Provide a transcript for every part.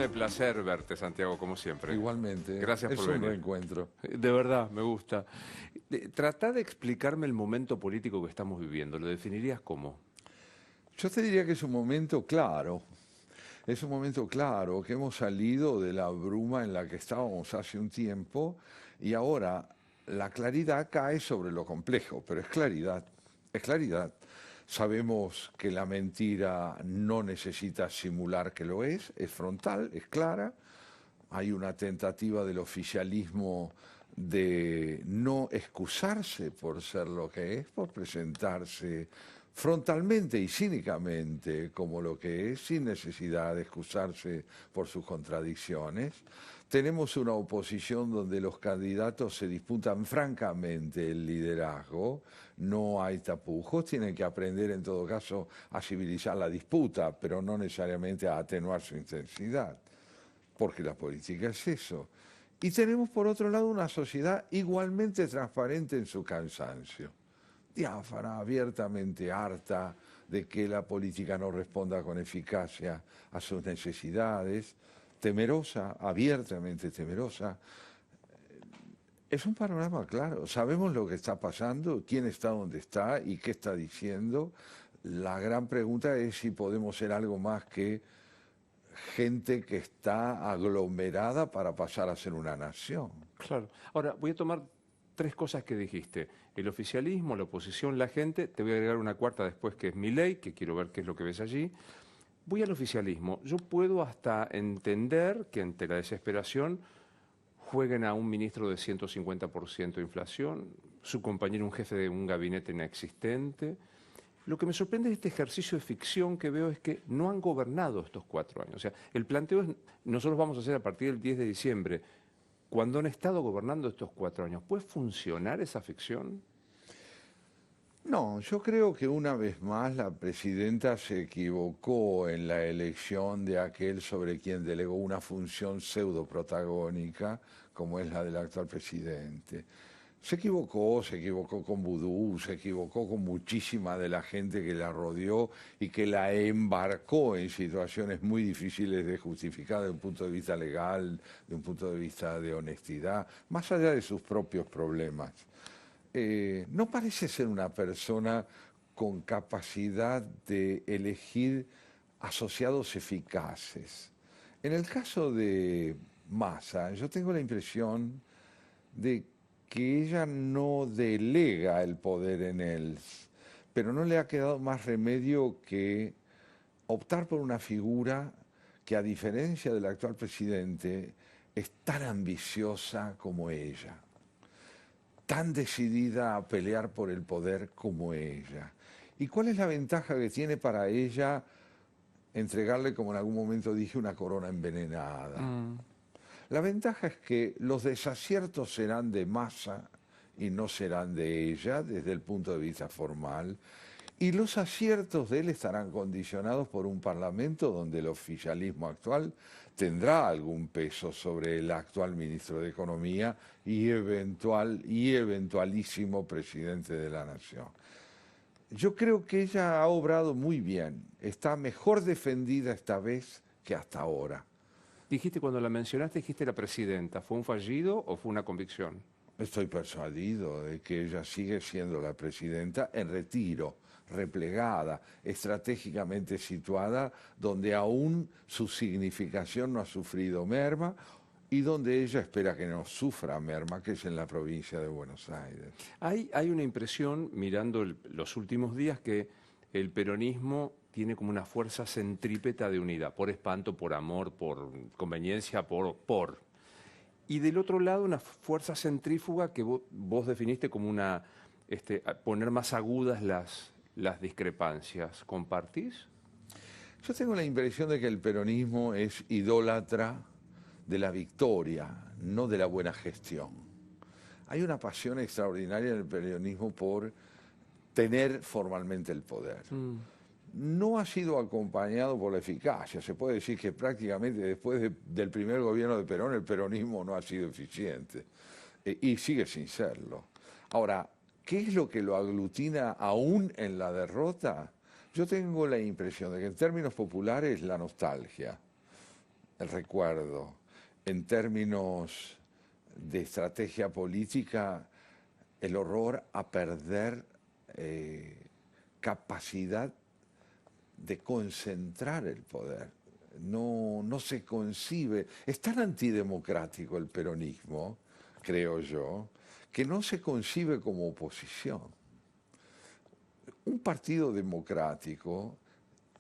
enorme placer verte, Santiago, como siempre. Igualmente. Gracias por venir. Es un reencuentro. De verdad, me gusta. Trata de explicarme el momento político que estamos viviendo. ¿Lo definirías cómo? Yo te diría que es un momento claro. Es un momento claro, que hemos salido de la bruma en la que estábamos hace un tiempo y ahora la claridad cae sobre lo complejo, pero es claridad, es claridad. Sabemos que la mentira no necesita simular que lo es frontal, es clara. Hay una tentativa del oficialismo de no excusarse por ser lo que es, por presentarse frontalmente y cínicamente como lo que es, sin necesidad de excusarse por sus contradicciones. Tenemos una oposición donde los candidatos se disputan francamente el liderazgo, no hay tapujos, tienen que aprender en todo caso a civilizar la disputa, pero no necesariamente a atenuar su intensidad, porque la política es eso. Y tenemos por otro lado una sociedad igualmente transparente en su cansancio, diáfana, abiertamente harta de que la política no responda con eficacia a sus necesidades, temerosa, abiertamente temerosa. Es un panorama claro, sabemos lo que está pasando, quién está donde está y qué está diciendo. La gran pregunta es si podemos ser algo más que gente que está aglomerada para pasar a ser una nación. Claro. Ahora, voy a tomar tres cosas que dijiste. El oficialismo, la oposición, la gente. Te voy a agregar una cuarta después, que es Milei, que quiero ver qué es lo que ves allí. Voy al oficialismo. Yo puedo hasta entender que ante la desesperación jueguen a un ministro de 150% de inflación, su compañero un jefe de un gabinete inexistente. Lo que me sorprende de este ejercicio de ficción que veo es que no han gobernado estos 4 años. O sea, el planteo es, nosotros vamos a hacer a partir del 10 de diciembre, cuando han estado gobernando estos 4 años, ¿puede funcionar esa ficción? No, yo creo que una vez más la presidenta se equivocó en la elección de aquel sobre quien delegó una función pseudo protagónica, como es la del actual presidente. Se equivocó con Vudú, se equivocó con muchísima de la gente que la rodeó y que la embarcó en situaciones muy difíciles de justificar desde un punto de vista legal, de un punto de vista de honestidad, más allá de sus propios problemas. No parece ser una persona con capacidad de elegir asociados eficaces. En el caso de Massa, yo tengo la impresión de que ella no delega el poder en él, pero no le ha quedado más remedio que optar por una figura que, a diferencia del actual presidente, es tan ambiciosa como ella, tan decidida a pelear por el poder como ella. ¿Y cuál es la ventaja que tiene para ella entregarle, como en algún momento dije, una corona envenenada? La ventaja es que los desaciertos serán de Massa y no serán de ella desde el punto de vista formal, y los aciertos de él estarán condicionados por un parlamento donde el oficialismo actual tendrá algún peso sobre el actual ministro de Economía y eventualísimo presidente de la Nación. Yo creo que ella ha obrado muy bien, está mejor defendida esta vez que hasta ahora. Dijiste, cuando la mencionaste, dijiste la presidenta. ¿Fue un fallido o fue una convicción? Estoy persuadido de que ella sigue siendo la presidenta en retiro, replegada, estratégicamente situada, donde aún su significación no ha sufrido merma y donde ella espera que no sufra merma, que es en la provincia de Buenos Aires. Hay una impresión, mirando los últimos días, que el peronismo tiene como una fuerza centrípeta de unidad, por espanto, por amor, por conveniencia, por. Y del otro lado, una fuerza centrífuga que vos definiste como una, poner más agudas las discrepancias. ¿Compartís? Yo tengo la impresión de que el peronismo es idólatra de la victoria, no de la buena gestión. Hay una pasión extraordinaria en el peronismo por tener formalmente el poder. No ha sido acompañado por la eficacia. Se puede decir que prácticamente después del primer gobierno de Perón, el peronismo no ha sido eficiente. Y sigue sin serlo. Ahora, ¿qué es lo que lo aglutina aún en la derrota? Yo tengo la impresión de que en términos populares la nostalgia. el recuerdo. En términos de estrategia política, el horror a perder capacidad de concentrar el poder. No se concibe, es tan antidemocrático el peronismo, creo yo, que no se concibe como oposición. Un partido democrático,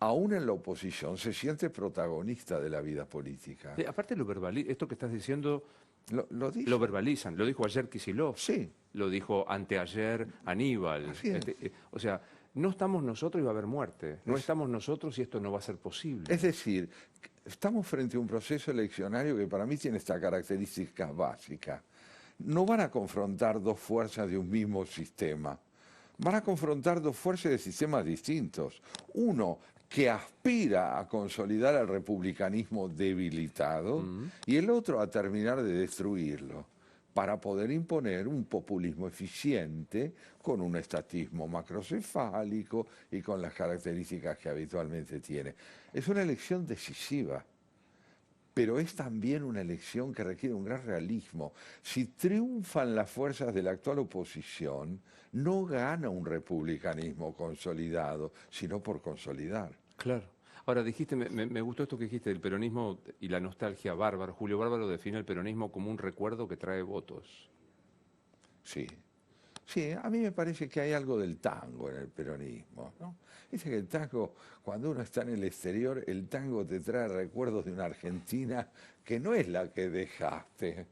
aún en la oposición, se siente protagonista de la vida política. Aparte esto que estás diciendo Lo dice. lo verbalizan, lo dijo ayer Kicillof, Sí. lo dijo anteayer Aníbal. Así es. O sea, no estamos nosotros y va a haber muerte, no estamos nosotros y esto no va a ser posible. Es decir, estamos frente a un proceso eleccionario que para mí tiene esta característica básica. No van a confrontar dos fuerzas de un mismo sistema, van a confrontar dos fuerzas de sistemas distintos. Uno que aspira a consolidar el republicanismo debilitado y el otro a terminar de destruirlo para poder imponer un populismo eficiente con un estatismo macrocefálico y con las características que habitualmente tiene. Es una elección decisiva, pero es también una elección que requiere un gran realismo. Si triunfan las fuerzas de la actual oposición, no gana un republicanismo consolidado, sino por consolidar. Claro. Ahora, dijiste, me gustó esto que dijiste del peronismo y la nostalgia bárbara. Julio Bárbaro define el peronismo como un recuerdo que trae votos. Sí. Sí, a mí me parece que hay algo del tango en el peronismo, ¿no? Dice que el tango, cuando uno está en el exterior, el tango te trae recuerdos de una Argentina que no es la que dejaste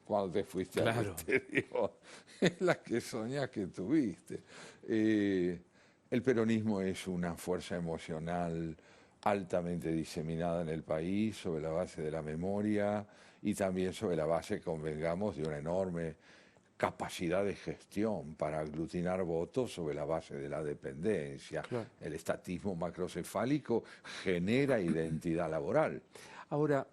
cuando te fuiste al exterior, es la que soñás que tuviste. El peronismo es una fuerza emocional altamente diseminada en el país sobre la base de la memoria y también sobre la base, convengamos, de una enorme capacidad de gestión para aglutinar votos sobre la base de la dependencia. Claro. El estatismo macrocefálico genera identidad laboral. Ahora,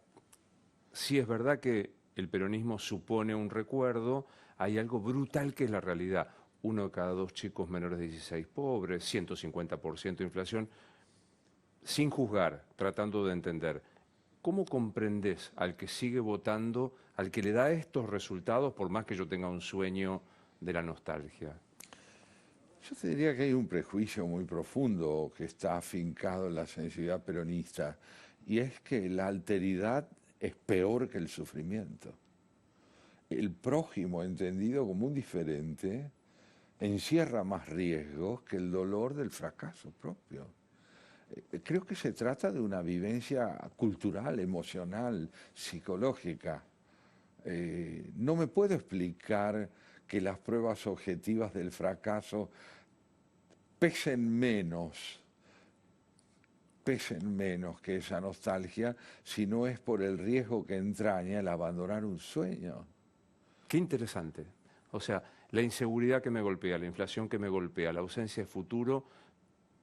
si es verdad que el peronismo supone un recuerdo, hay algo brutal que es la realidad. 1 de cada 2 chicos menores de 16 pobres, 150% de inflación. Sin juzgar, tratando de entender, ¿cómo comprendes al que sigue votando, al que le da estos resultados, por más que yo tenga un sueño de la nostalgia? Yo te diría que hay un prejuicio muy profundo que está afincado en la sensibilidad peronista, y es que la alteridad es peor que el sufrimiento. El prójimo, entendido como un diferente, encierra más riesgos que el dolor del fracaso propio. Creo que se trata de una vivencia cultural, emocional, psicológica. No me puedo explicar que las pruebas objetivas del fracaso pesen menos que esa nostalgia, si no es por el riesgo que entraña el abandonar un sueño. Qué interesante. O sea, la inseguridad que me golpea, la inflación que me golpea, la ausencia de futuro,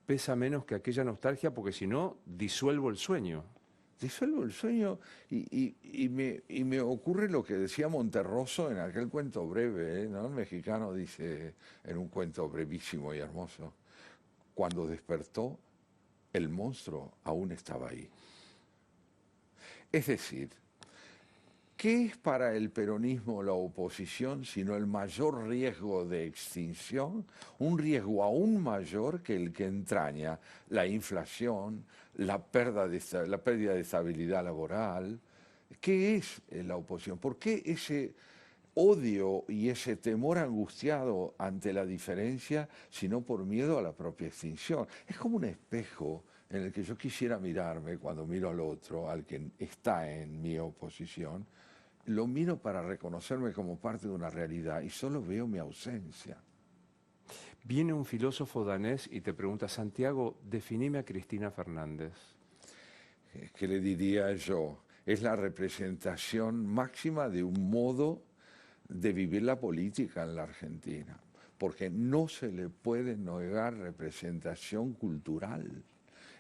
pesa menos que aquella nostalgia, porque si no, disuelvo el sueño. Disuelvo el sueño y me ocurre lo que decía Monterroso en aquel cuento breve, ¿no? El mexicano dice en un cuento brevísimo y hermoso, cuando despertó, el monstruo aún estaba ahí. Es decir, ¿qué es para el peronismo la oposición sino el mayor riesgo de extinción? Un riesgo aún mayor que el que entraña la inflación, la pérdida de estabilidad laboral. ¿Qué es la oposición? ¿Por qué ese odio y ese temor angustiado ante la diferencia, sino por miedo a la propia extinción? Es como un espejo en el que yo quisiera mirarme cuando miro al otro, al que está en mi oposición. Lo miro para reconocerme como parte de una realidad y solo veo mi ausencia. Viene un filósofo danés y te pregunta, Santiago, definime a Cristina Fernández. ¿Qué le diría yo? Es la representación máxima de un modo de vivir la política en la Argentina, porque no se le puede negar representación cultural.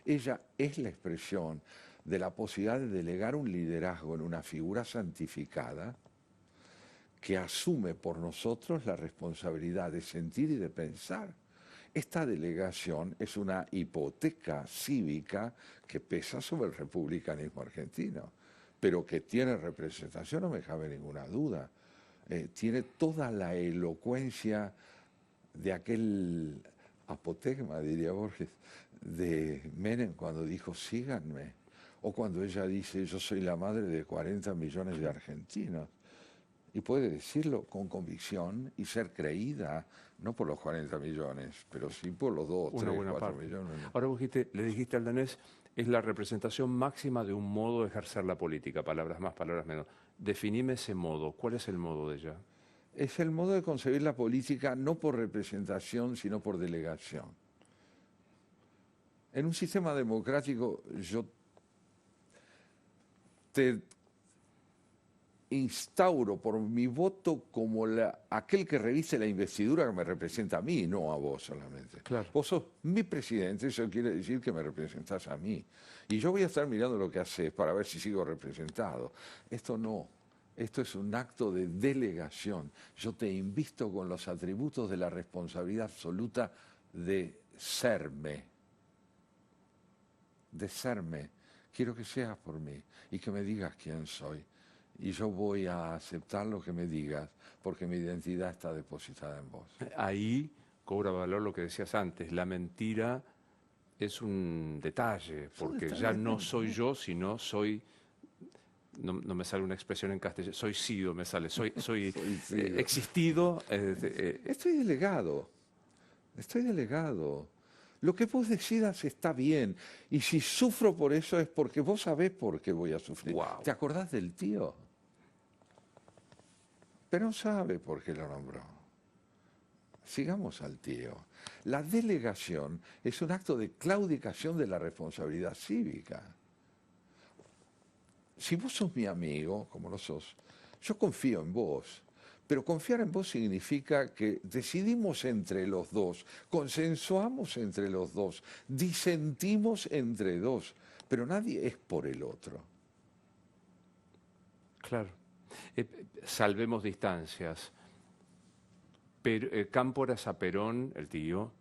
Ella es la expresión de la posibilidad de delegar un liderazgo en una figura santificada que asume por nosotros la responsabilidad de sentir y de pensar. Esta delegación es una hipoteca cívica que pesa sobre el republicanismo argentino. pero que tiene representación, no me cabe ninguna duda. Tiene toda la elocuencia de aquel apotegma, diría Borges, de Menem cuando dijo síganme, o cuando ella dice yo soy la madre de 40 millones de argentinos. Y puede decirlo con convicción y ser creída, no por los 40 millones, pero sí por los 2, Una 3, buena 4 parte. millones. Ahora vos le dijiste al danés, es la representación máxima de un modo de ejercer la política, palabras más, palabras menos. Definime ese modo. ¿Cuál es el modo de ella? Es el modo de concebir la política no por representación, sino por delegación. En un sistema democrático yo te instauro por mi voto como aquel que revise la investidura que me representa a mí, no a vos solamente. Claro. Vos sos mi presidente, eso quiere decir que me representás a mí. Y yo voy a estar mirando lo que haces para ver si sigo representado. Esto no. Esto es un acto de delegación. Yo te invisto con los atributos de la responsabilidad absoluta de serme. De serme. Quiero que seas por mí y que me digas quién soy. Y yo voy a aceptar lo que me digas, porque mi identidad está depositada en vos. Ahí cobra valor lo que decías antes. La mentira es un detalle, porque ya no soy yo, sino soy... No me sale una expresión en castellano, soy sido, me sale, soy existido. Estoy delegado, estoy delegado. Lo que vos decidas está bien, y si sufro por eso es porque vos sabés por qué voy a sufrir. Wow. ¿Te acordás del tío? Pero no sabe por qué lo nombró. Sigamos al tío. La delegación es un acto de claudicación de la responsabilidad cívica. Si vos sos mi amigo, como lo sos, yo confío en vos. Pero confiar en vos significa que decidimos entre los dos, consensuamos entre los dos, disentimos entre dos, pero nadie es por el otro. Claro. Salvemos distancias. Pero, Cámpora a Perón, el tío,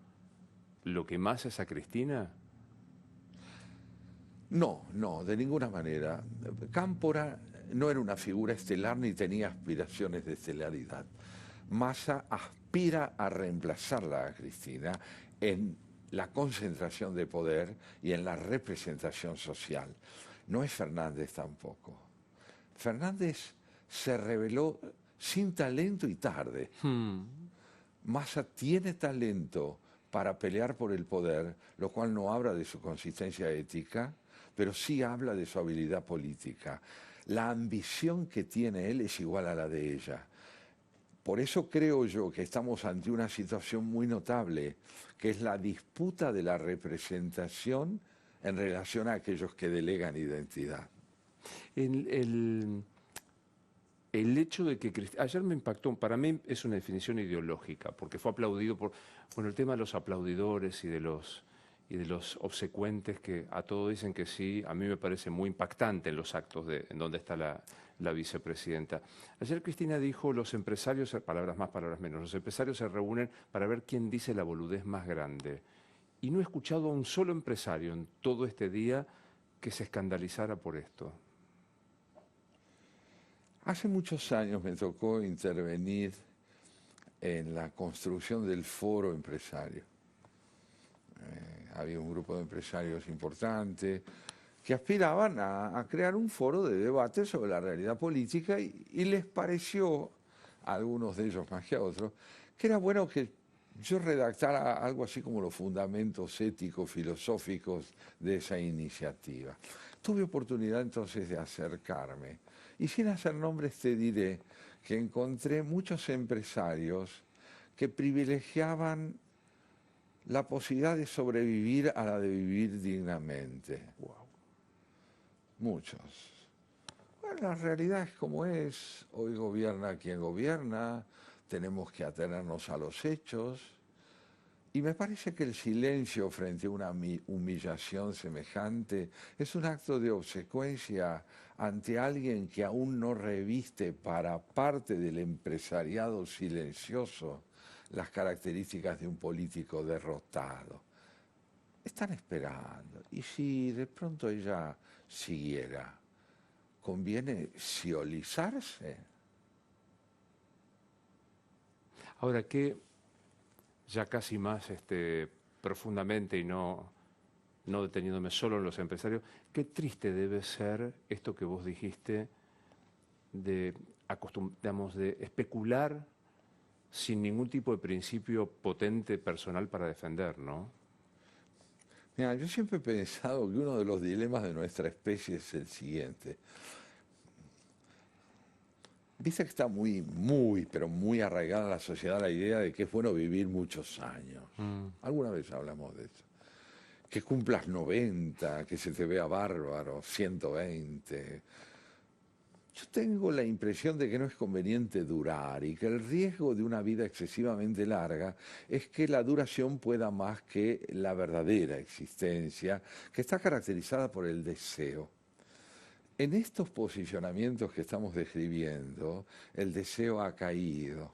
¿lo que más es a Cristina? No, no, de ninguna manera. Cámpora no era una figura estelar ni tenía aspiraciones de estelaridad. Massa aspira a reemplazarla a Cristina en la concentración de poder y en la representación social. No es Fernández tampoco. Fernández se reveló sin talento y tarde. Massa tiene talento para pelear por el poder, lo cual no habla de su consistencia ética, pero sí habla de su habilidad política. La ambición que tiene él es igual a la de ella. Por eso creo yo que estamos ante una situación muy notable, que es la disputa de la representación en relación a aquellos que delegan identidad. El hecho de que ayer me impactó, para mí es una definición ideológica, porque fue aplaudido por, bueno, el tema de los aplaudidores y de los obsecuentes que a todo dicen que sí, a mí me parece muy impactante en los actos en donde está la vicepresidenta. Ayer Cristina dijo, los empresarios, palabras más, palabras menos, los empresarios se reúnen para ver quién dice la boludez más grande. Y no he escuchado a un solo empresario en todo este día que se escandalizara por esto. Hace muchos años me tocó intervenir en la construcción del foro empresario. Había un grupo de empresarios importante que aspiraban a crear un foro de debate sobre la realidad política y les pareció, a algunos de ellos más que a otros, que era bueno que yo redactara algo así como los fundamentos éticos, filosóficos de esa iniciativa. Tuve oportunidad entonces de acercarme y sin hacer nombres te diré que encontré muchos empresarios que privilegiaban la posibilidad de sobrevivir a la de vivir dignamente. Wow. Muchos. Bueno, la realidad es como es. Hoy gobierna quien gobierna, tenemos que atenernos a los hechos. Y me parece que el silencio frente a una humillación semejante es un acto de obsecuencia ante alguien que aún no reviste para parte del empresariado silencioso las características de un político derrotado. Están esperando. ¿Y si de pronto ella siguiera? conviene sciolizarse. Ahora que ya casi más profundamente y no deteniéndome solo en los empresarios, qué triste debe ser esto que vos dijiste de, digamos, de especular sin ningún tipo de principio potente personal para defender, ¿no? Mira, yo siempre he pensado que uno de los dilemas de nuestra especie es el siguiente. Viste que está pero muy arraigada en la sociedad la idea de que es bueno vivir muchos años. Alguna vez hablamos de eso. Que cumplas 90, que se te vea bárbaro, 120. Yo tengo la impresión de que no es conveniente durar y que el riesgo de una vida excesivamente larga es que la duración pueda más que la verdadera existencia, que está caracterizada por el deseo. En estos posicionamientos que estamos describiendo, el deseo ha caído.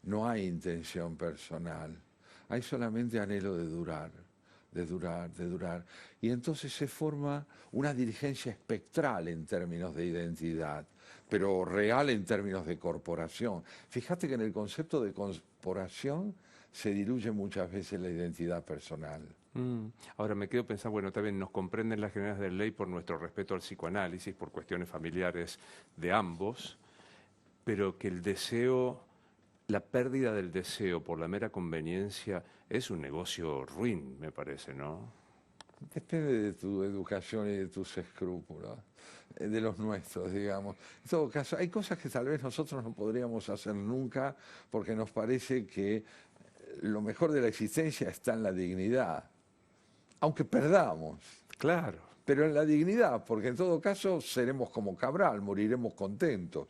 No hay intención personal, hay solamente anhelo de durar, de durar, de durar. Y entonces se forma una dirigencia espectral en términos de identidad, pero real en términos de corporación. Fíjate que en el concepto de corporación se diluye muchas veces la identidad personal. Ahora me quedo pensando, bueno, también nos comprenden las generales de ley por nuestro respeto al psicoanálisis, por cuestiones familiares de ambos, pero que el deseo, la pérdida del deseo por la mera conveniencia es un negocio ruin, me parece, ¿no? Depende de tu educación y de tus escrúpulos, de los nuestros, digamos. En todo caso, hay cosas que tal vez nosotros no podríamos hacer nunca porque nos parece que lo mejor de la existencia está en la dignidad, aunque perdamos. Claro. Pero en la dignidad, porque en todo caso seremos como Cabral, moriremos contentos,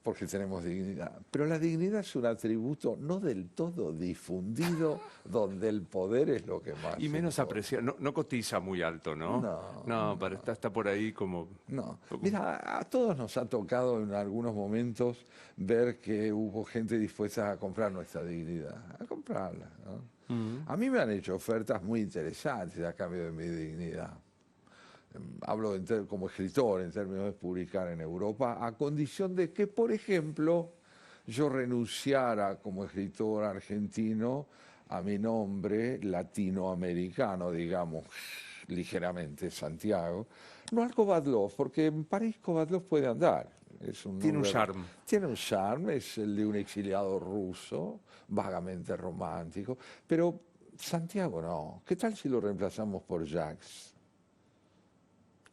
porque tenemos dignidad. Pero la dignidad es un atributo no del todo difundido, donde el poder es lo que más Y menos importa. apreciado, no cotiza muy alto, ¿no? No. Está por ahí como... No, mira, a todos nos ha tocado en algunos momentos ver que hubo gente dispuesta a comprar nuestra dignidad, a comprarla, ¿no? A mí me han hecho ofertas muy interesantes a cambio de mi dignidad. Hablo como escritor en términos de publicar en Europa, a condición de que, por ejemplo, yo renunciara como escritor argentino a mi nombre latinoamericano, digamos, ligeramente Santiago, no al Kovadlov, porque en París Kovadlov puede andar. Tiene un charme. Tiene un charme, es el de un exiliado ruso, vagamente romántico, pero Santiago no. ¿Qué tal si lo reemplazamos por Jacques?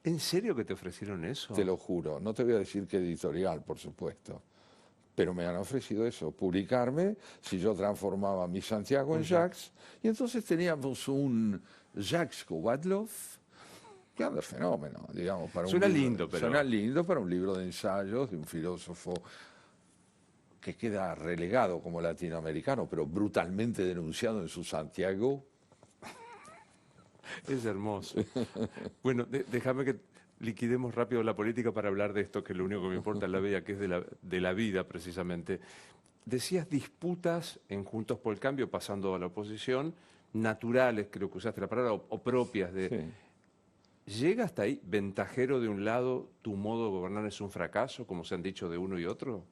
¿En serio que te ofrecieron eso? Te lo juro, no te voy a decir qué editorial, por supuesto, pero me han ofrecido eso, publicarme si yo transformaba mi Santiago en Jacques, y entonces teníamos un Jacques Kovadlov, que anda fenómeno, digamos, para Suena un libro, lindo, pero... Suena lindo para un libro de ensayos de un filósofo que queda relegado como latinoamericano, pero brutalmente denunciado en su Santiago. Es hermoso. Bueno, déjame que liquidemos rápido la política para hablar de esto, que lo único que me importa es la vida, que es de la vida precisamente. Decías disputas en Juntos por el Cambio, pasando a la oposición, naturales, creo que usaste la palabra, o propias de... Sí. ¿Llega hasta ahí, ventajero de un lado, tu modo de gobernar es un fracaso, como se han dicho de uno y otro?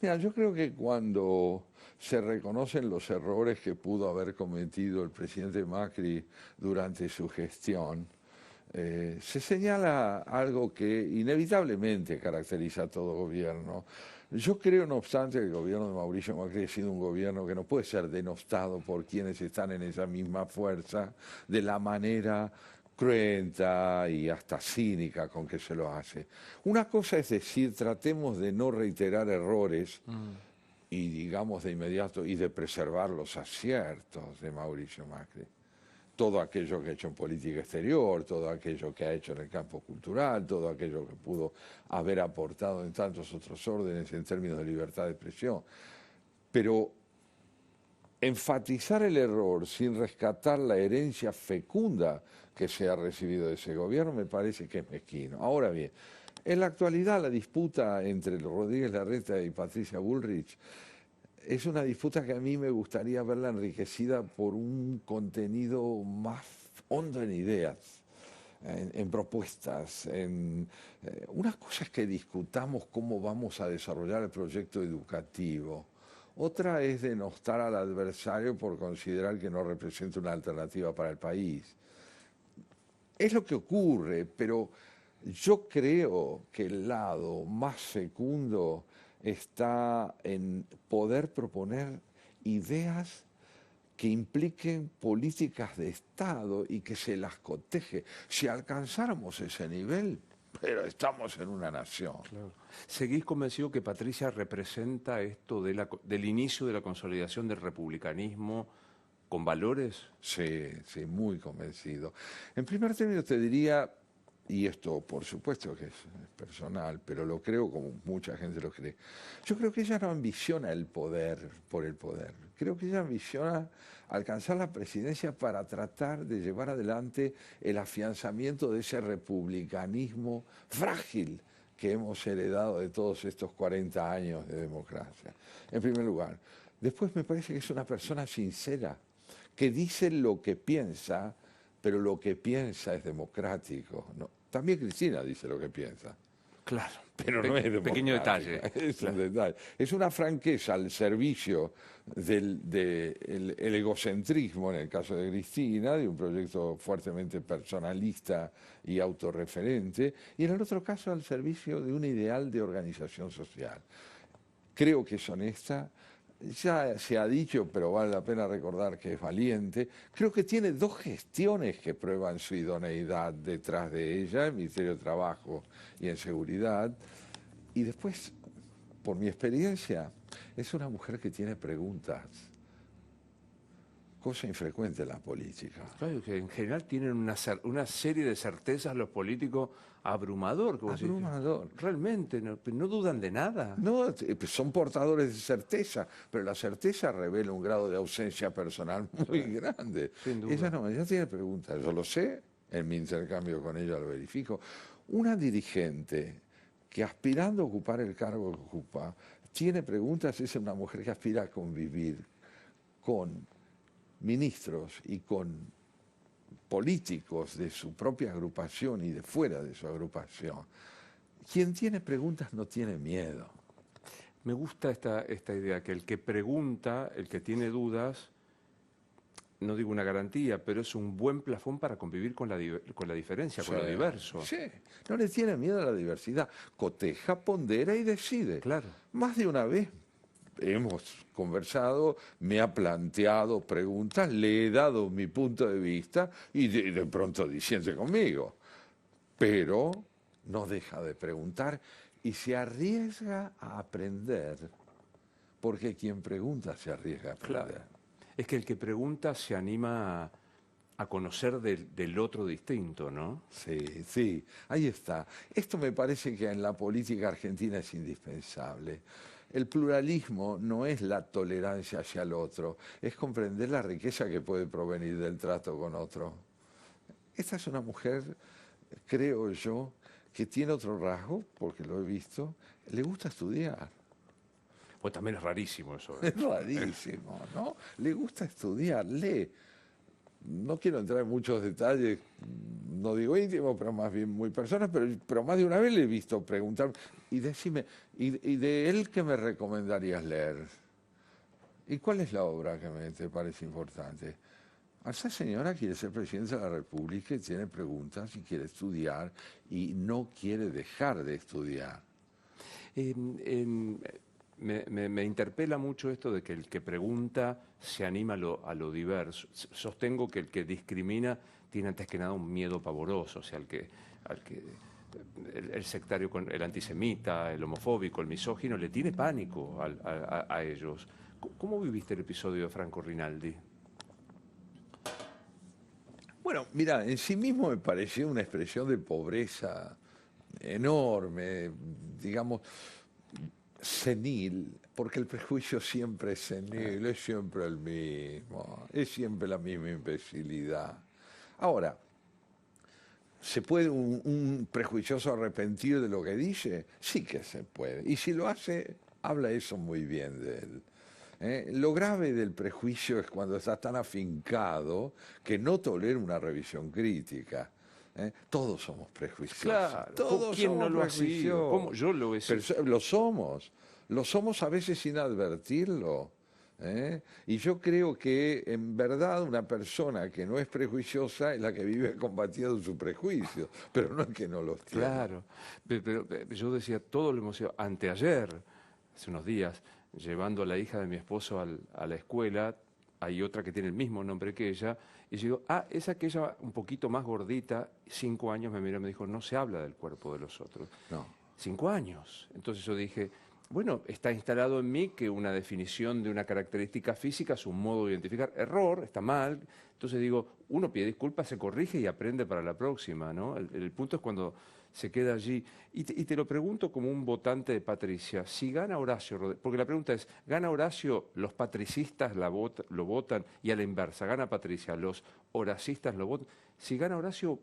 Mira, yo creo que cuando se reconocen los errores que pudo haber cometido el presidente Macri durante su gestión, se señala algo que inevitablemente caracteriza a todo gobierno. Yo creo, no obstante, que el gobierno de Mauricio Macri ha sido un gobierno que no puede ser denostado por quienes están en esa misma fuerza de la manera cruenta y hasta cínica con que se lo hace. Una cosa es decir, tratemos de no reiterar errores y digamos de inmediato y de preservar los aciertos de Mauricio Macri. Todo aquello que ha hecho en política exterior, todo aquello que ha hecho en el campo cultural, todo aquello que pudo haber aportado en tantos otros órdenes en términos de libertad de expresión. Pero enfatizar el error sin rescatar la herencia fecunda que se ha recibido de ese gobierno me parece que es mezquino. Ahora bien, en la actualidad la disputa entre Rodríguez Larreta y Patricia Bullrich es una disputa que a mí me gustaría verla enriquecida por un contenido más hondo en ideas. en propuestas. Una cosa es que discutamos cómo vamos a desarrollar el proyecto educativo. Otra es denostar al adversario por considerar que no representa una alternativa para el país. Es lo que ocurre, pero yo creo que el lado más fecundo está en poder proponer ideas que impliquen políticas de Estado y que se las coteje. Si alcanzáramos ese nivel, pero estamos en una nación. Claro. ¿Seguís convencido que Patricia representa esto del inicio de la consolidación del republicanismo con valores? Sí, sí, muy convencido. En primer término te diría, y esto por supuesto que es personal, pero lo creo como mucha gente lo cree, yo creo que ella no ambiciona el poder por el poder. Creo que ella ambiciona alcanzar la presidencia para tratar de llevar adelante el afianzamiento de ese republicanismo frágil que hemos heredado de todos estos 40 años de democracia, en primer lugar. Después me parece que es una persona sincera, que dice lo que piensa, pero lo que piensa es democrático. ¿No? También Cristina dice lo que piensa. Claro, Pero no es democrática. Pequeño detalle. Es claro. un detalle. Es una franqueza al servicio del el egocentrismo, en el caso de Cristina, de un proyecto fuertemente personalista y autorreferente, y en el otro caso al servicio de un ideal de organización social. Creo que es honesta. Ya se ha dicho, pero vale la pena recordar que es valiente. Creo que tiene dos gestiones que prueban su idoneidad detrás de ella, en Ministerio de Trabajo y en Seguridad. Y después, por mi experiencia, es una mujer que tiene preguntas, cosa infrecuente en la política. Claro, que en general tienen una serie de certezas los políticos abrumador. Abrumador. Realmente, no dudan de nada. No, son portadores de certeza, pero la certeza revela un grado de ausencia personal muy grande. Sin duda. Ella tiene preguntas, yo lo sé, en mi intercambio con ella lo verifico. Una dirigente que aspirando a ocupar el cargo que ocupa, tiene preguntas, es una mujer que aspira a convivir con ministros y con políticos de su propia agrupación y de fuera de su agrupación. Quien tiene preguntas no tiene miedo. Me gusta esta idea, que el que pregunta, el que tiene dudas, no digo una garantía, pero es un buen plafón para convivir con la diferencia, con lo diverso. Sí, no le tiene miedo a la diversidad. Coteja, pondera y decide. Claro. Más de una vez hemos conversado, me ha planteado preguntas, le he dado mi punto de vista y de pronto disiente conmigo. Pero no deja de preguntar y se arriesga a aprender, porque quien pregunta se arriesga a aprender. Claro. Es que el que pregunta se anima a conocer del otro distinto, ¿no? Sí, sí, ahí está. Esto me parece que en la política argentina es indispensable. El pluralismo no es la tolerancia hacia el otro, es comprender la riqueza que puede provenir del trato con otro. Esta es una mujer, creo yo, que tiene otro rasgo, porque lo he visto, le gusta estudiar. Pues también es rarísimo eso. Es rarísimo, ¿no? Le gusta estudiar, lee. No quiero entrar en muchos detalles, no digo íntimos, pero más bien muy personas, pero más de una vez le he visto preguntar, y decime, ¿y de él qué me recomendarías leer? ¿Y cuál es la obra que te parece importante? Esa señora quiere ser presidenta de la República y tiene preguntas y quiere estudiar y no quiere dejar de estudiar. Me interpela mucho esto de que el que pregunta se anima a lo diverso. Sostengo que el que discrimina tiene antes que nada un miedo pavoroso, o sea, el sectario, el antisemita, el homofóbico, el misógino, le tiene pánico a ellos. ¿Cómo viviste el episodio de Franco Rinaldi? Bueno, mira, en sí mismo me pareció una expresión de pobreza enorme, digamos, senil, porque el prejuicio siempre es senil, es siempre el mismo, es siempre la misma imbecilidad. Ahora, ¿se puede un prejuicioso arrepentir de lo que dice? Sí que se puede. Y si lo hace, habla eso muy bien de él. Lo grave del prejuicio es cuando está tan afincado que no tolera una revisión crítica. Todos somos prejuiciosos. Claro, Todos ¿quién somos no lo ha sido? prejuiciosos. ¿Cómo? Yo lo he sido. Pero lo somos a veces sin advertirlo. Y yo creo que en verdad una persona que no es prejuiciosa es la que vive combatiendo su prejuicio, pero no es que no los tiene. Claro, pero yo decía, todo lo hemos sido. Anteayer, hace unos días, llevando a la hija de mi esposo a la escuela, hay otra que tiene el mismo nombre que ella, y yo digo, esa que ella un poquito más gordita, 5 años me miró y me dijo, no se habla del cuerpo de los otros. No. 5 años. Entonces yo dije, bueno, está instalado en mí que una definición de una característica física es un modo de identificar. Error, está mal. Entonces digo, uno pide disculpas, se corrige y aprende para la próxima, ¿no? El punto es cuando se queda allí. Y te lo pregunto como un votante de Patricia, si gana Horacio Rodríguez, porque la pregunta es, ¿gana Horacio, los patricistas lo votan? Y a la inversa, ¿gana Patricia, los horacistas lo votan? Si gana Horacio,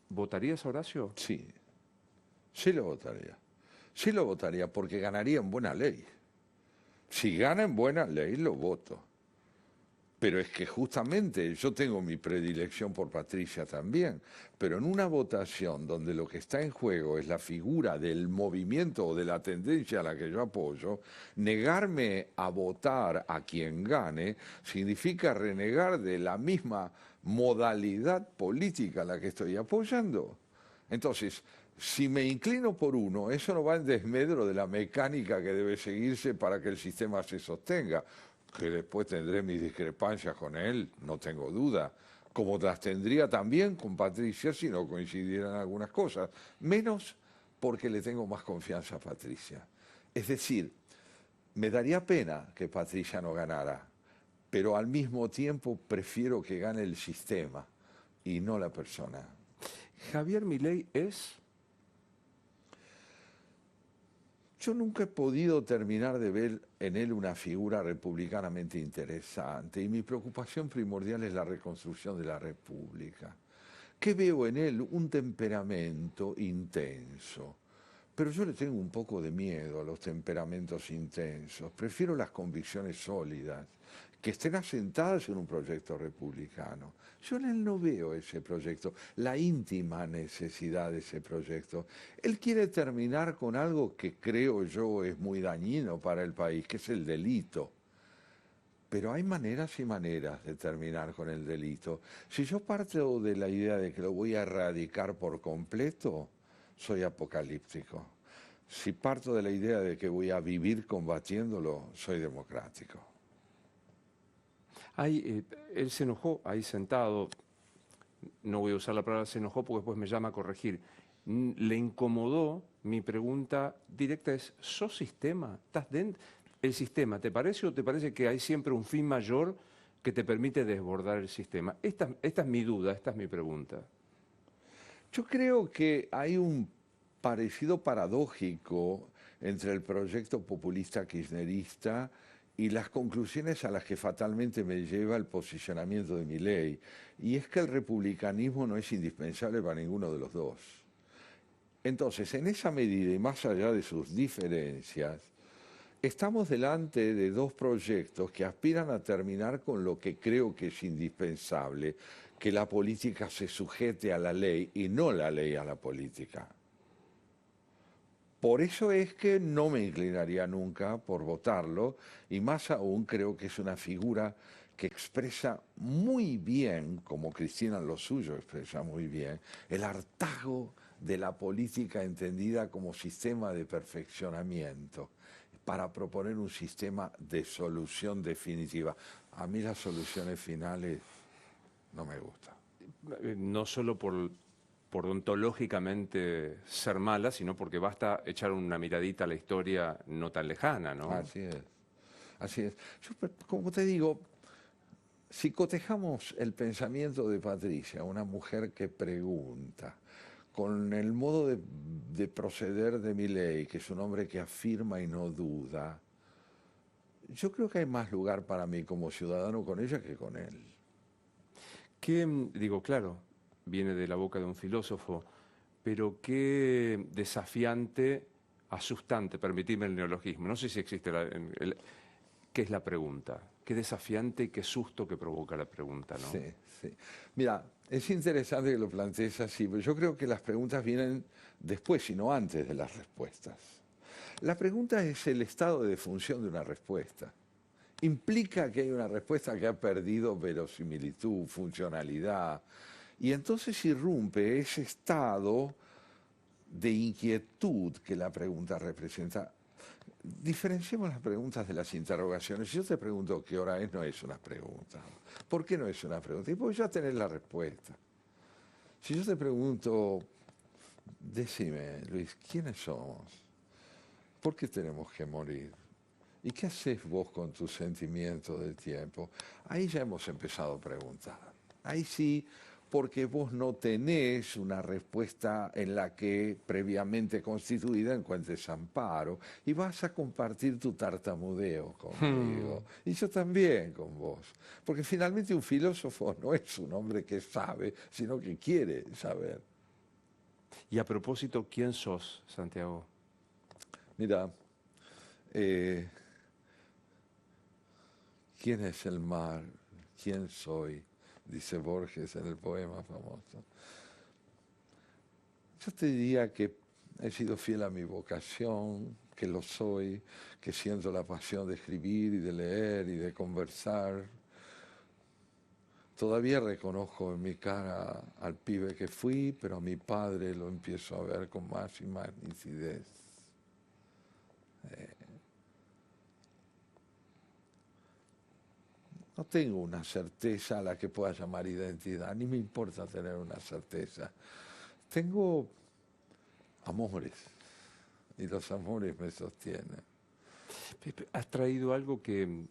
¿votarías a Horacio? Sí, sí lo votaría. Sí lo votaría porque ganaría en buena ley. Si gana en buena ley, lo voto. Pero es que justamente yo tengo mi predilección por Patricia también, pero en una votación donde lo que está en juego es la figura del movimiento o de la tendencia a la que yo apoyo, negarme a votar a quien gane significa renegar de la misma modalidad política a la que estoy apoyando. Entonces, si me inclino por uno, eso no va en desmedro de la mecánica que debe seguirse para que el sistema se sostenga. Que después tendré mis discrepancias con él, no tengo duda, como las tendría también con Patricia si no coincidieran algunas cosas, menos porque le tengo más confianza a Patricia. Es decir, me daría pena que Patricia no ganara, pero al mismo tiempo prefiero que gane el sistema y no la persona. Javier Milei es... Yo nunca he podido terminar de ver en él una figura republicanamente interesante y mi preocupación primordial es la reconstrucción de la República. ¿Qué veo en él? Un temperamento intenso. Pero yo le tengo un poco de miedo a los temperamentos intensos. Prefiero las convicciones sólidas, que estén asentadas en un proyecto republicano. Yo en él no veo ese proyecto, la íntima necesidad de ese proyecto. Él quiere terminar con algo que creo yo es muy dañino para el país, que es el delito. Pero hay maneras y maneras de terminar con el delito. Si yo parto de la idea de que lo voy a erradicar por completo, soy apocalíptico. Si parto de la idea de que voy a vivir combatiéndolo, soy democrático. Él se enojó ahí sentado, no voy a usar la palabra se enojó porque después me llama a corregir. Le incomodó, mi pregunta directa es, ¿sos sistema? ¿Estás dentro? ¿El sistema te parece o te parece que hay siempre un fin mayor que te permite desbordar el sistema? Esta es mi duda, esta es mi pregunta. Yo creo que hay un parecido paradójico entre el proyecto populista kirchnerista y las conclusiones a las que fatalmente me lleva el posicionamiento de Milei. Y es que el republicanismo no es indispensable para ninguno de los dos. Entonces, en esa medida y más allá de sus diferencias, estamos delante de dos proyectos que aspiran a terminar con lo que creo que es indispensable, que la política se sujete a la ley y no la ley a la política. Por eso es que no me inclinaría nunca por votarlo y más aún creo que es una figura que expresa muy bien, como Cristina lo suyo expresa muy bien, el hartazgo de la política entendida como sistema de perfeccionamiento para proponer un sistema de solución definitiva. A mí las soluciones finales no me gustan. No solo por ontológicamente ser mala, sino porque basta echar una miradita a la historia no tan lejana, ¿no? Así es, así es. Yo, como te digo, si cotejamos el pensamiento de Patricia, una mujer que pregunta, con el modo de proceder de Milei, que es un hombre que afirma y no duda, yo creo que hay más lugar para mí como ciudadano con ella que con él. Digo, claro, viene de la boca de un filósofo, pero qué desafiante, asustante, permitidme el neologismo, no sé si existe ¿qué es la pregunta? qué desafiante y qué susto que provoca la pregunta, ¿no? Sí, sí. Mira, es interesante que lo plantees así, pero yo creo que las preguntas vienen después y no antes de las respuestas. La pregunta es el estado de función de una respuesta. Implica que hay una respuesta que ha perdido verosimilitud, funcionalidad, y entonces irrumpe ese estado de inquietud que la pregunta representa. Diferenciemos las preguntas de las interrogaciones. Si yo te pregunto qué hora es, no es una pregunta. ¿Por qué no es una pregunta? Y pues ya tenés la respuesta. Si yo te pregunto, decime, Luis, ¿quiénes somos? ¿Por qué tenemos que morir? ¿Y qué haces vos con tu sentimiento del tiempo? Ahí ya hemos empezado a preguntar. Ahí sí, porque vos no tenés una respuesta en la que previamente constituida encuentres amparo y vas a compartir tu tartamudeo conmigo. Y yo también con vos. Porque finalmente un filósofo no es un hombre que sabe, sino que quiere saber. Y a propósito, ¿quién sos, Santiago? Mira, ¿quién es el mar? ¿Quién soy? Dice Borges en el poema famoso. Yo te diría que he sido fiel a mi vocación, que lo soy, que siento la pasión de escribir y de leer y de conversar. Todavía reconozco en mi cara al pibe que fui, pero a mi padre lo empiezo a ver con más y más nitidez. No tengo una certeza a la que pueda llamar identidad, ni me importa tener una certeza. Tengo amores, y los amores me sostienen. Pepe, has traído algo que,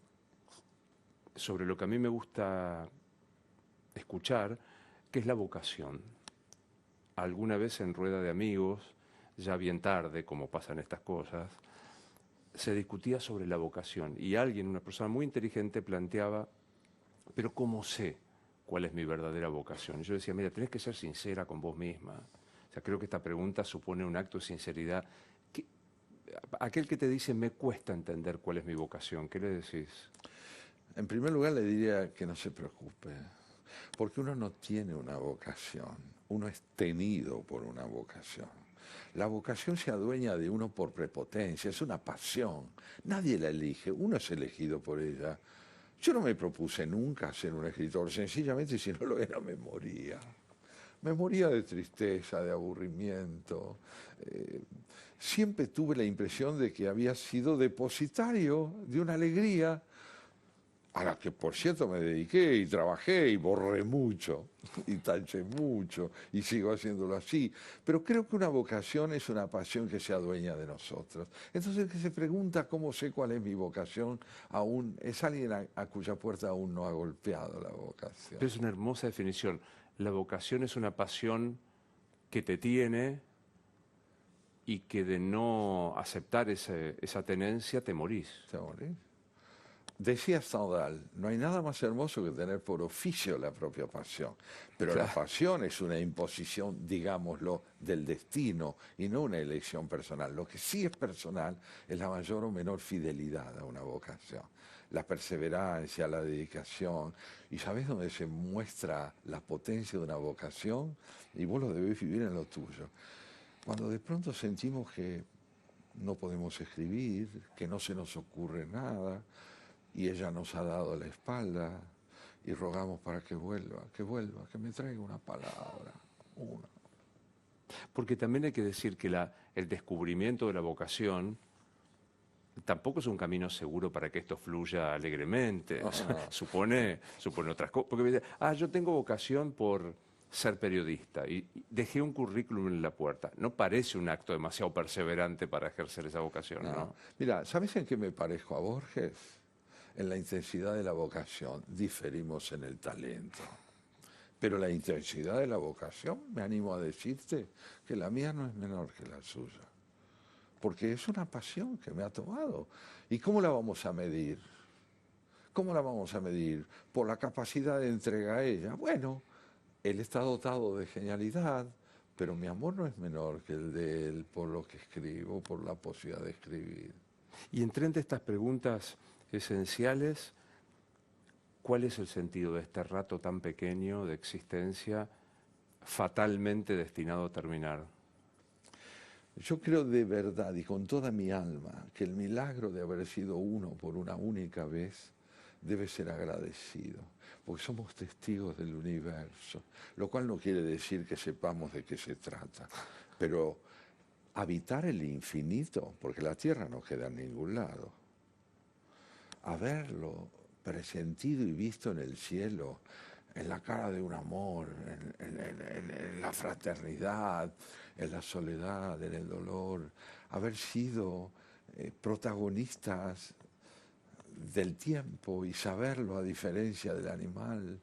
sobre lo que a mí me gusta escuchar, que es la vocación. Alguna vez en rueda de amigos, ya bien tarde, como pasan estas cosas, se discutía sobre la vocación y alguien, una persona muy inteligente, planteaba, pero ¿cómo sé cuál es mi verdadera vocación? Y yo decía, mira, tenés que ser sincera con vos misma. O sea, creo que esta pregunta supone un acto de sinceridad. Aquel que te dice, me cuesta entender cuál es mi vocación, ¿qué le decís? En primer lugar le diría que no se preocupe, porque uno no tiene una vocación, uno es tenido por una vocación. La vocación se adueña de uno por prepotencia, es una pasión. Nadie la elige, uno es elegido por ella. Yo no me propuse nunca ser un escritor, sencillamente si no lo era me moría. Me moría de tristeza, de aburrimiento. Siempre tuve la impresión de que había sido depositario de una alegría a la que, por cierto, me dediqué y trabajé y borré mucho y taché mucho y sigo haciéndolo así. Pero creo que una vocación es una pasión que se adueña de nosotros. Entonces, el que se pregunta cómo sé cuál es mi vocación, aún es alguien a cuya puerta aún no ha golpeado la vocación. Es una hermosa definición. La vocación es una pasión que te tiene y que de no aceptar esa tenencia te morís. ¿Te morís? Decía Stendhal, no hay nada más hermoso que tener por oficio la propia pasión, pero Claro. la pasión es una imposición, digámoslo, del destino y no una elección personal. Lo que sí es personal es la mayor o menor fidelidad a una vocación, la perseverancia, la dedicación. ¿Y sabés dónde se muestra la potencia de una vocación? Y vos lo debés vivir en lo tuyo. Cuando de pronto sentimos que no podemos escribir, que no se nos ocurre nada, y ella nos ha dado la espalda y rogamos para que vuelva, que me traiga una palabra, una. Porque también hay que decir que el descubrimiento de la vocación tampoco es un camino seguro para que esto fluya alegremente. O sea, supone otras cosas. Porque me dice, yo tengo vocación por ser periodista y dejé un currículum en la puerta. No parece un acto demasiado perseverante para ejercer esa vocación, ¿no? Mira, ¿sabes en qué me parezco a Borges? En la intensidad de la vocación. Diferimos en el talento. Pero la intensidad de la vocación, me animo a decirte que la mía no es menor que la suya. Porque es una pasión que me ha tomado. ¿Y cómo la vamos a medir? ¿Cómo la vamos a medir? Por la capacidad de entrega a ella. Bueno, él está dotado de genialidad, pero mi amor no es menor que el de él por lo que escribo, por la posibilidad de escribir. Y entre estas preguntas esenciales, ¿cuál es el sentido de este rato tan pequeño de existencia fatalmente destinado a terminar? Yo creo de verdad y con toda mi alma que el milagro de haber sido uno por una única vez debe ser agradecido, porque somos testigos del universo, lo cual no quiere decir que sepamos de qué se trata, pero habitar el infinito, porque la Tierra no queda en ningún lado, haberlo presentido y visto en el cielo, en la cara de un amor, en la fraternidad, en la soledad, en el dolor, haber sido protagonistas del tiempo y saberlo a diferencia del animal,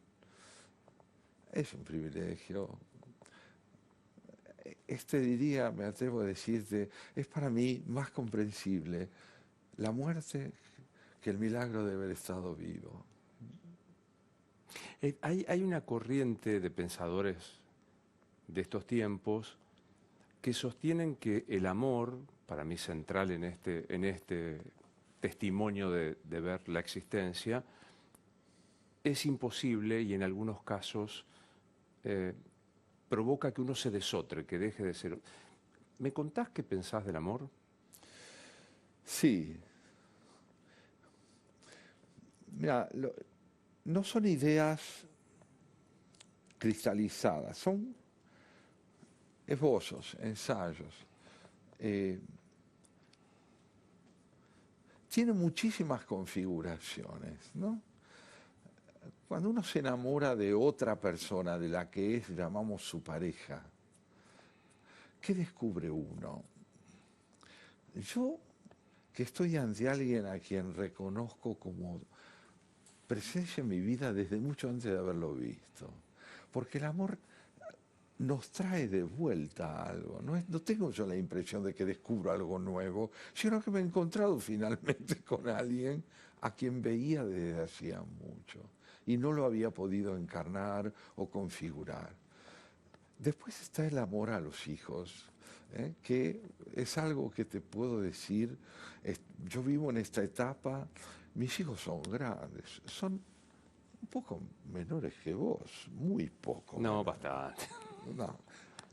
es un privilegio. Este diría, me atrevo a decirte, es para mí más comprensible la muerte que el milagro de haber estado vivo. Hay una corriente de pensadores de estos tiempos que sostienen que el amor, para mí central en este testimonio de ver la existencia, es imposible y en algunos casos provoca que uno se desotre, que deje de ser. ¿Me contás qué pensás del amor? Sí. Mira, no son ideas cristalizadas, son esbozos, ensayos. Tiene muchísimas configuraciones, ¿no? Cuando uno se enamora de otra persona, de la que es, llamamos su pareja, ¿qué descubre uno? Yo, que estoy ante alguien a quien reconozco como presencia en mi vida desde mucho antes de haberlo visto, porque el amor nos trae de vuelta algo. No tengo yo la impresión de que descubro algo nuevo, sino que me he encontrado finalmente con alguien a quien veía desde hacía mucho y no lo había podido encarnar o configurar. Después está el amor a los hijos, que es algo que te puedo decir, yo vivo en esta etapa, mis hijos son grandes, son un poco menores que vos, muy poco. No, menores. bastante. No.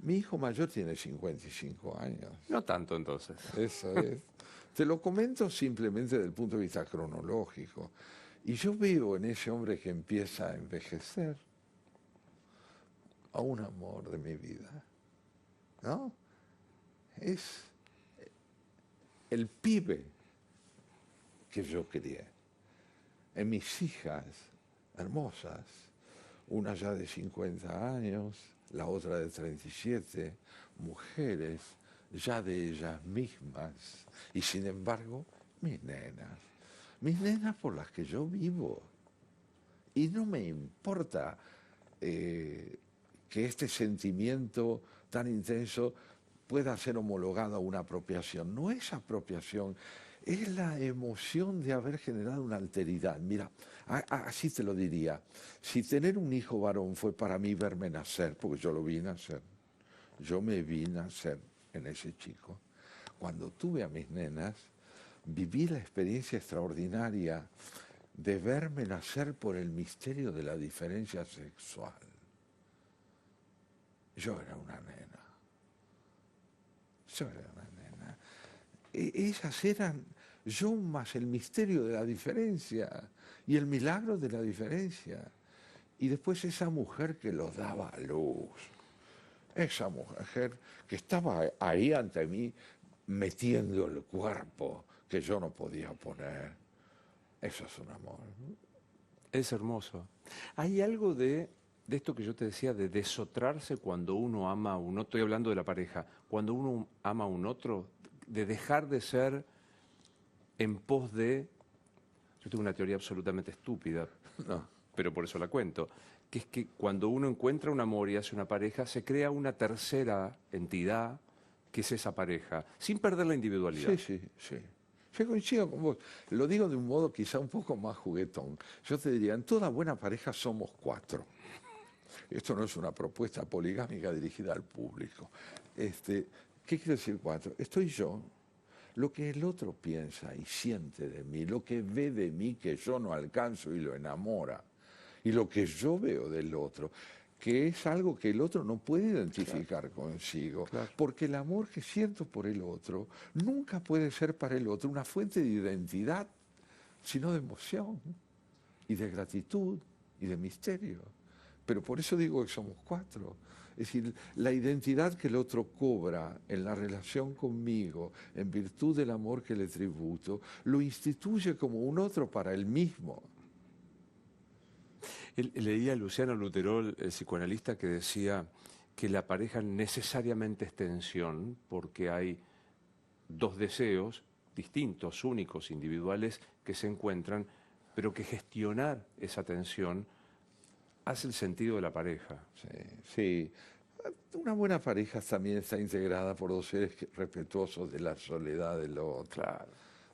Mi hijo mayor tiene 55 años. No tanto entonces. Eso es. Te lo comento simplemente desde el punto de vista cronológico. Y yo veo en ese hombre que empieza a envejecer a un amor de mi vida. ¿No? Es el pibe que yo crié. En mis hijas hermosas, una ya de 50 años, la otra de 37, mujeres ya de ellas mismas, y sin embargo, mis nenas por las que yo vivo. Y no me importa que este sentimiento tan intenso pueda ser homologado a una apropiación. No es apropiación, es la emoción de haber generado una alteridad. Mira, así te lo diría. Si tener un hijo varón fue para mí verme nacer, porque yo lo vi nacer, yo me vi nacer en ese chico. Cuando tuve a mis nenas, viví la experiencia extraordinaria de verme nacer por el misterio de la diferencia sexual. Yo era una nena. Yo era una nena. Ellas eran yo más el misterio de la diferencia y el milagro de la diferencia. Y después esa mujer que los daba a luz. Esa mujer que estaba ahí ante mí metiendo el cuerpo que yo no podía poner. Eso es un amor. Es hermoso. Hay algo de esto que yo te decía, de desotrarse cuando uno ama a uno, estoy hablando de la pareja, cuando uno ama a un otro, de dejar de ser en pos de... Yo tengo una teoría absolutamente estúpida, No. pero por eso la cuento, que es que cuando uno encuentra un amor y hace una pareja, se crea una tercera entidad que es esa pareja, sin perder la individualidad. Sí. Yo coincido con vos. Lo digo de un modo quizá un poco más juguetón. Yo te diría, en toda buena pareja somos 4. Esto no es una propuesta poligámica dirigida al público. ¿Qué quiere decir 4? Estoy yo, lo que el otro piensa y siente de mí, lo que ve de mí que yo no alcanzo y lo enamora. y lo que yo veo del otro, que es algo que el otro no puede identificar consigo, porque el amor que siento por el otro nunca puede ser para el otro una fuente de identidad, sino de emoción y de gratitud y de misterio. Pero por eso digo que somos cuatro. Es decir, la identidad que el otro cobra en la relación conmigo, en virtud del amor que le tributo, lo instituye como un otro para él mismo. Leía a Luciano Lutherol, el psicoanalista, que decía que la pareja necesariamente es tensión porque hay dos deseos distintos, únicos, individuales, que se encuentran, pero que gestionar esa tensión hace el sentido de la pareja. Sí, sí. Una buena pareja también está integrada por dos seres respetuosos de la soledad del otro. Claro.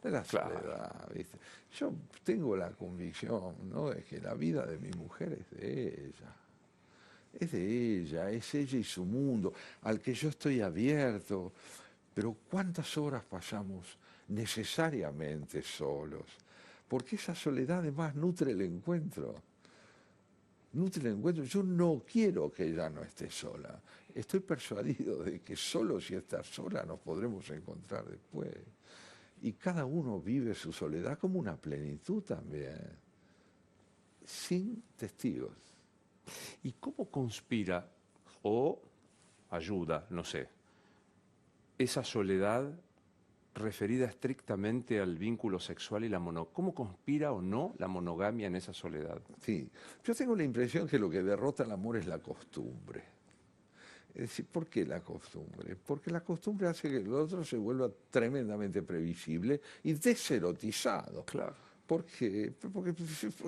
De la soledad, ¿viste? Yo tengo la convicción, ¿no?, de que la vida de mi mujer es de ella. Es de ella, es ella y su mundo, al que yo estoy abierto. Pero ¿cuántas horas pasamos necesariamente solos? Porque esa soledad además nutre el encuentro. Nutre el encuentro. Yo no quiero que ella no esté sola. Estoy persuadido de que solo si está sola nos podremos encontrar después. Y cada uno vive su soledad como una plenitud también, sin testigos. ¿Y cómo conspira o ayuda, no sé, esa soledad referida estrictamente al vínculo sexual y la monogamia? ¿Cómo conspira o no la monogamia en esa soledad? Sí, yo tengo la impresión que lo que derrota el amor es la costumbre. Es decir, ¿por qué la costumbre? Porque la costumbre hace que el otro se vuelva tremendamente previsible y deserotizado. Claro. Porque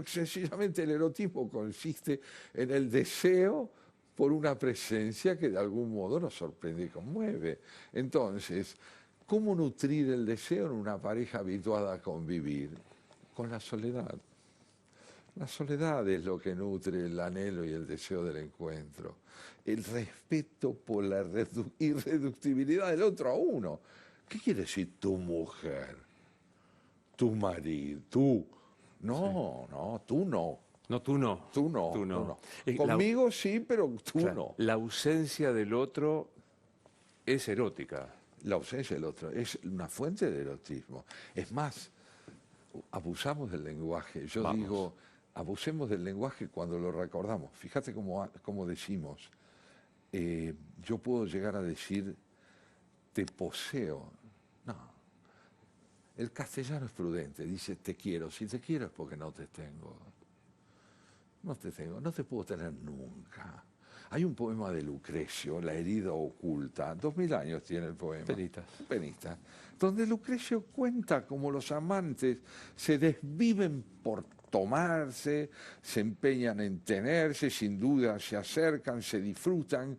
sencillamente el erotismo consiste en el deseo por una presencia que de algún modo nos sorprende y conmueve. Entonces, ¿cómo nutrir el deseo en una pareja habituada a convivir? Con la soledad. La soledad es lo que nutre el anhelo y el deseo del encuentro. El respeto por la irreductibilidad del otro a uno. ¿Qué quiere decir tu mujer? Tu marido, tú. No, sí. No, tú no. No, tú no. Tú no. Tú no. Conmigo sí, pero tú no. La ausencia del otro es erótica. La ausencia del otro es una fuente de erotismo. Es más, abusamos del lenguaje. Yo digo, abusemos del lenguaje cuando lo recordamos. Fíjate cómo decimos. Yo puedo llegar a decir, te poseo. No. El castellano es prudente, dice te quiero. Si te quiero es porque no te tengo. No te tengo, no te puedo tener nunca. Hay un poema de Lucrecio, La herida oculta, 2000 años tiene el poema. Penitas. Donde Lucrecio cuenta cómo los amantes se desviven por tomarse, se empeñan en tenerse, sin duda se acercan, se disfrutan,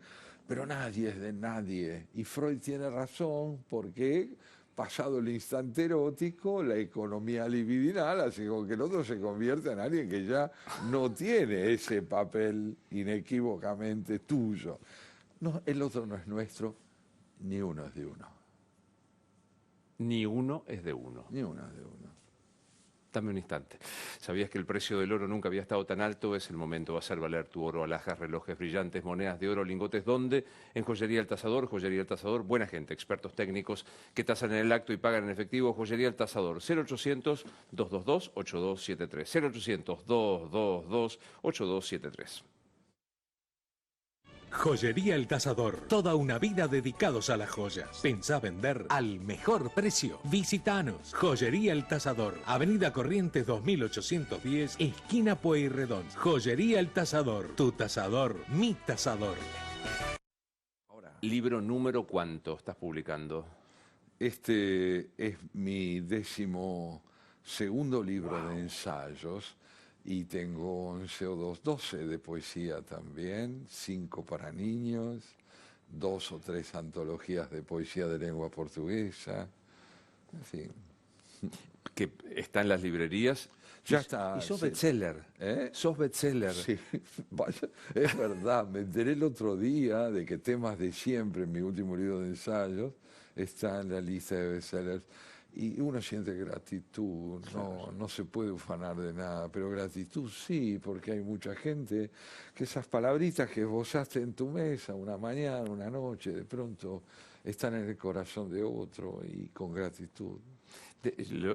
pero nadie es de nadie. Y Freud tiene razón, porque pasado el instante erótico, la economía libidinal hace con que el otro se convierta en alguien que ya no tiene ese papel inequívocamente tuyo. No, el otro no es nuestro, ni uno es de uno. Ni uno es de uno. Ni uno es de uno. Dame un instante. ¿Sabías que el precio del oro nunca había estado tan alto? Es el momento de hacer valer tu oro, alhajas, relojes brillantes, monedas de oro, lingotes. ¿Dónde? En Joyería El Tasador. Joyería El Tasador, buena gente, expertos técnicos que tasan en el acto y pagan en efectivo. Joyería El Tasador, 0800-222-8273. 0800-222-8273. Joyería El Tasador. Toda una vida dedicados a las joyas. Pensá vender al mejor precio. Visítanos. Joyería El Tasador. Avenida Corrientes 2810, esquina Pueyrredón. Joyería El Tasador. Tu tasador, mi tasador. ¿Libro número cuánto estás publicando? Este es mi 12º libro de ensayos. Y tengo 11 o 12 de poesía también, 5 para niños, 2 o 3 antologías de poesía de lengua portuguesa, en fin. Que está en las librerías. Ya está. Y sos bestseller. Sos bestseller. Sí, vaya, es verdad. Me enteré el otro día de que Temas de Siempre, mi último libro de ensayos, está en la lista de bestsellers. Y uno siente gratitud, no se puede ufanar de nada, pero gratitud sí, porque hay mucha gente que esas palabritas que esbozaste en tu mesa una mañana, una noche, de pronto están en el corazón de otro y con gratitud.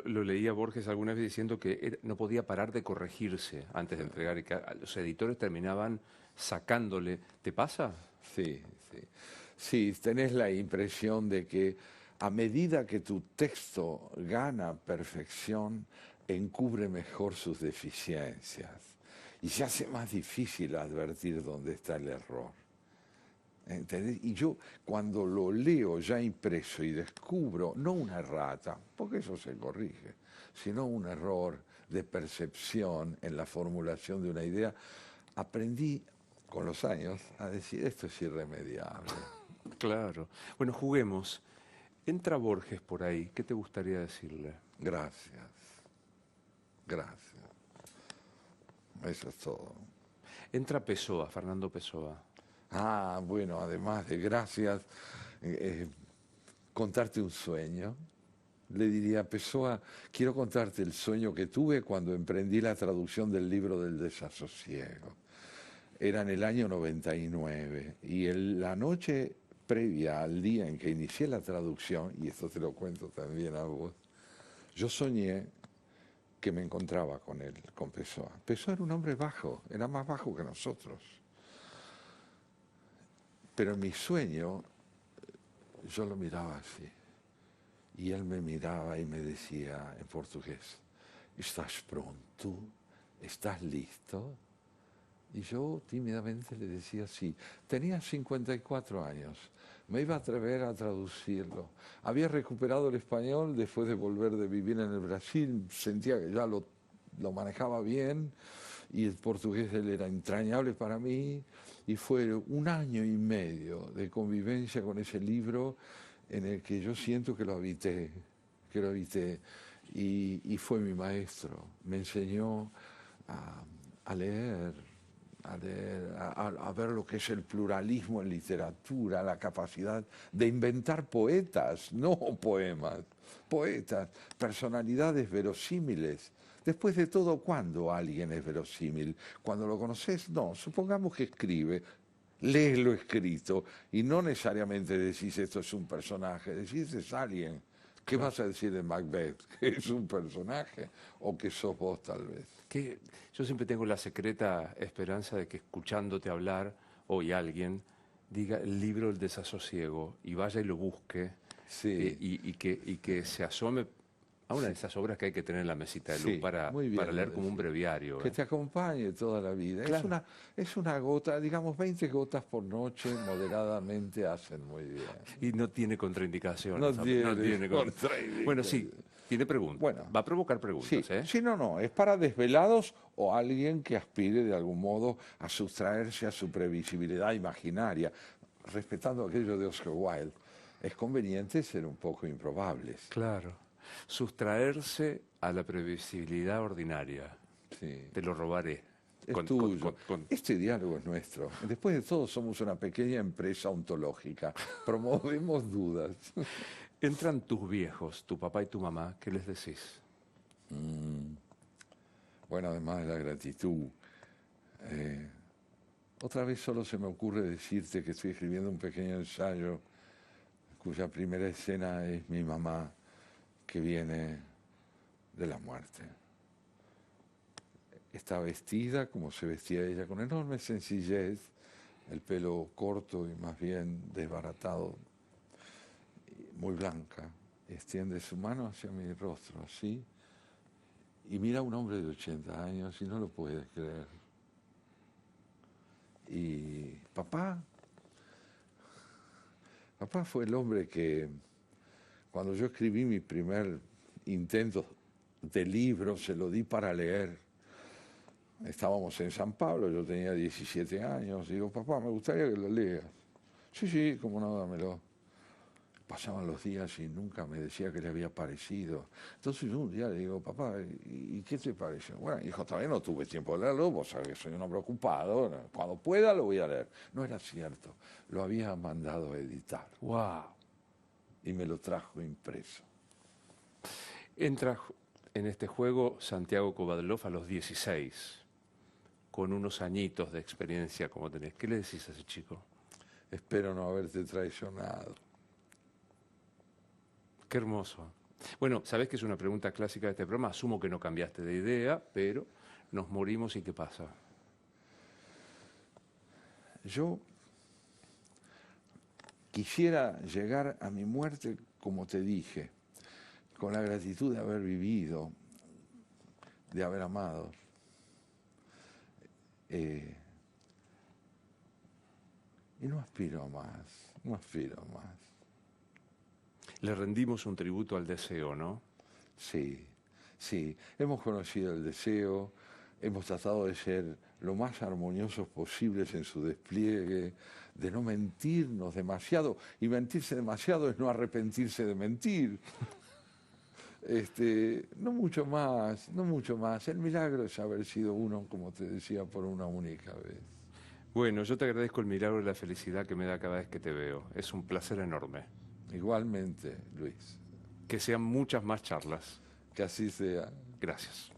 Lo leía Borges alguna vez diciendo que no podía parar de corregirse antes de entregar y que los editores terminaban sacándole. ¿Te pasa? Sí, sí. Sí, tenés la impresión de que a medida que tu texto gana perfección, encubre mejor sus deficiencias y se hace más difícil advertir dónde está el error. ¿Entendés? Y yo cuando lo leo ya impreso y descubro, no una errata, porque eso se corrige, sino un error de percepción en la formulación de una idea, aprendí con los años a decir esto es irremediable. Claro. Bueno, juguemos. Entra Borges por ahí. ¿Qué te gustaría decirle? Gracias. Gracias. Eso es todo. Entra Pessoa, Fernando Pessoa. Ah, bueno, además de gracias, contarte un sueño. Le diría a Pessoa, quiero contarte el sueño que tuve cuando emprendí la traducción del libro del desasosiego. Era en el año 99 y la noche previa al día en que inicié la traducción, y esto te lo cuento también a vos, yo soñé que me encontraba con él, con Pessoa. Pessoa era un hombre bajo, era más bajo que nosotros. Pero en mi sueño yo lo miraba así. Y él me miraba y me decía en portugués, ¿estás pronto? ¿Estás listo? Y yo tímidamente le decía sí. Tenía 54 años. Me iba a atrever a traducirlo. Había recuperado el español después de volver de vivir en el Brasil. Sentía que ya lo manejaba bien. Y el portugués él era entrañable para mí. Y fue 1 año y medio de convivencia con ese libro en el que yo siento que lo habité. Y fue mi maestro. Me enseñó a leer, a ver lo que es el pluralismo en literatura, la capacidad de inventar poetas, no poemas, poetas, personalidades verosímiles. Después de todo, ¿cuándo alguien es verosímil? ¿Cuando lo conoces? No, supongamos que escribe, lees lo escrito y no necesariamente decís esto es un personaje, decís es alguien. ¿Qué vas a decir de Macbeth? ¿Que es un personaje o que sos vos tal vez? Que yo siempre tengo la secreta esperanza de que escuchándote hablar, hoy alguien diga el libro del desasosiego y vaya y lo busque Sí. y que se asome a una de esas obras que hay que tener en la mesita de luz Sí, para muy bien leer lo como un decís. breviario. Que te acompañe toda la vida. Claro. Es una gota, digamos 20 gotas por noche, moderadamente hacen muy bien. Y no tiene contraindicaciones. No tiene Bueno, contraindicaciones. sí, tiene preguntas. Bueno, Va a provocar preguntas, Sí, ¿eh? sí, no, es para desvelados o alguien que aspire de algún modo a sustraerse a su previsibilidad imaginaria, respetando aquello de Oscar Wilde. Es conveniente ser un poco improbables. Claro. Sustraerse a la previsibilidad ordinaria. Sí. Te lo robaré. Es tuyo. Este diálogo es nuestro. Después de todo, somos una pequeña empresa ontológica. Promovemos dudas. Entran tus viejos, tu papá y tu mamá, ¿qué les decís? Bueno, además de la gratitud, otra vez solo se me ocurre decirte que estoy escribiendo un pequeño ensayo cuya primera escena es mi mamá que viene de la muerte. Está vestida como se vestía ella, con enorme sencillez, el pelo corto y más bien desbaratado, muy blanca, extiende su mano hacia mi rostro, así, y mira a un hombre de 80 años y no lo puede creer. Y papá fue el hombre que, cuando yo escribí mi primer intento de libro, se lo di para leer. Estábamos en San Pablo, yo tenía 17 años, y digo, papá, me gustaría que lo leas. Sí, cómo no, dámelo. Pasaban los días y nunca me decía que le había parecido. Entonces yo un día le digo, papá, ¿y qué te pareció? Bueno, hijo, todavía no tuve tiempo de leerlo, vos sabés que soy un hombre ocupado, cuando pueda lo voy a leer. No era cierto, lo había mandado a editar. ¡Wow! Y me lo trajo impreso. Entra en este juego Santiago Kovadlov a los 16, con unos añitos de experiencia como tenés. ¿Qué le decís a ese chico? Espero no haberte traicionado. Qué hermoso. Bueno, sabés que es una pregunta clásica de este programa. Asumo que no cambiaste de idea, pero nos morimos y ¿qué pasa? Yo quisiera llegar a mi muerte, como te dije, con la gratitud de haber vivido, de haber amado. Y no aspiro a más, no aspiro a más. Le rendimos un tributo al deseo, ¿no? Sí, sí, hemos conocido el deseo, hemos tratado de ser lo más armoniosos posibles en su despliegue, de no mentirnos demasiado, y mentirse demasiado es no arrepentirse de mentir. No mucho más, no mucho más. El milagro es haber sido uno, como te decía, por una única vez. Bueno, yo te agradezco el milagro y la felicidad que me da cada vez que te veo. Es un placer enorme. Igualmente, Luis. Que sean muchas más charlas. Que así sea. Gracias.